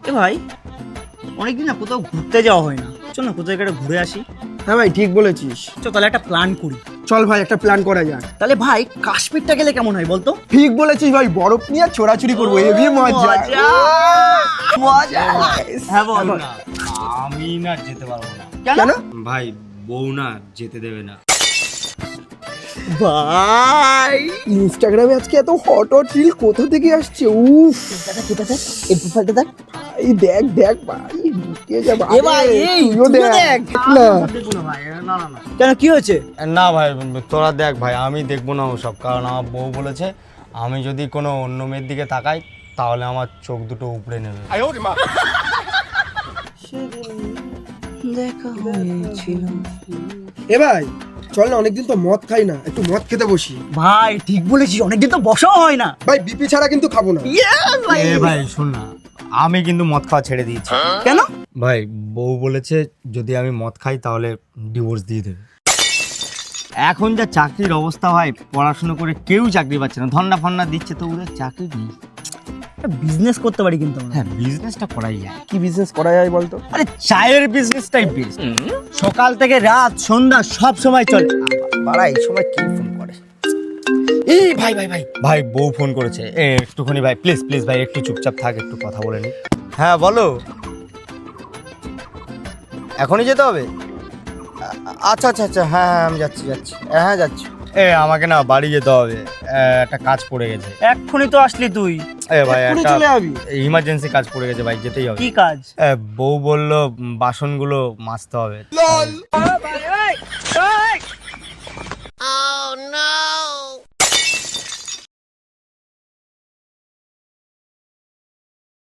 এ ভাই, অনেকদিন না কোথাও ঘুরতে যাওয়া হয় না, চল না কোথাও একটা ঘুরে আসি। হ্যাঁ ভাই ঠিক বলেছিস। চল তাহলে একটা প্ল্যান করি। চল ভাই একটা প্ল্যান করা যাক। তাহলে ভাই কাশ্মীরটা গেলে কেমন হয় বলতো? ঠিক বলেছিস ভাই, বরফ নিয়ে ছোড়াছুড়ি করবো, হেভি মজা। মজা। হ্যাঁ বল। না, আমি না যেতে পারবো না কেন? ভাই, বউ না যেতে দেবে না। ভাই ইনস্টাগ্রামে আজকে এত হট হট রিল কোথা থেকে আসছে? উফ এই প্রোফাইলটা দেখ। এই দেখ দেখ ভাই, ঢুকে যা ভাই। এ ভাই এই তুইও তুইও দেখ। না দেখবো না ভাই, না না না। কেন কি হয়েছে? না ভাই, তোরা দেখ ভাই, আমি দেখবো না ওসব, কারণ আমার বউ বলেছে আমি যদি কোনো অন্য মেয়ের দিকে তাকাই তাহলে আমার চোখ দুটো উপড়ে নেবে। দেখা হয়েছিল। এ ভাই চল না, অনেকদিন তো মদ খাই না, একটু মদ খেতে বসি। ভাই ঠিক বলেছিস, অনেকদিন তো বসাও হয় না। ভাই বিপি ছাড়া কিন্তু খাবো না। ইয়েস ভাই। এ ভাই শোন না, আমি কিন্তু মদ খাওয়া ছেড়ে দিয়েছি। কেন? ভাই বউ বলেছে যদি আমি মদ খাই তাহলে ডিভোর্স দিয়ে দেবে। এখন যা চাকরির অবস্থা ভাই, পড়াশোনা করে কেউ চাকরি পাচ্ছে না, ধন্না ফন্না দিচ্ছে তো ওদের চাকরি নেই। বিজনেস করতে পারি কিন্তু আমরা। হ্যাঁ, বিজনেসটা করাই যায়। কি বিজনেস করা যায় বলতো? আরে চায়ের বিজনেসটাই বেস্ট, সকাল থেকে রাত সন্ধ্যা সব সময় চলে। বাড়া এই সময় কি ফোন করে? এই ভাই ভাই ভাই ভাই, বউ ফোন করেছে, একটুখানি ভাই প্লিজ প্লিজ ভাই একটু চুপচাপ থাক, একটু কথা বলে নি। হ্যাঁ বলো, এখনই যেতে হবে? আচ্ছা আচ্ছা আচ্ছা, হ্যাঁ হ্যাঁ আমি যাচ্ছি যাচ্ছি, হ্যাঁ যাচ্ছি। আমাকে না বাড়ি যেতে হবে, একটা কাজ পড়ে গেছে। এক্ষুনি তো আসলি তুই। ভাই এক্ষুনি একটা চলে যাবি? ইমার্জেন্সি কাজ পড়ে গেছে ভাই, যেতেই হবে। কি কাজ? বউ বললো বাসনগুলো মাজতে হবে।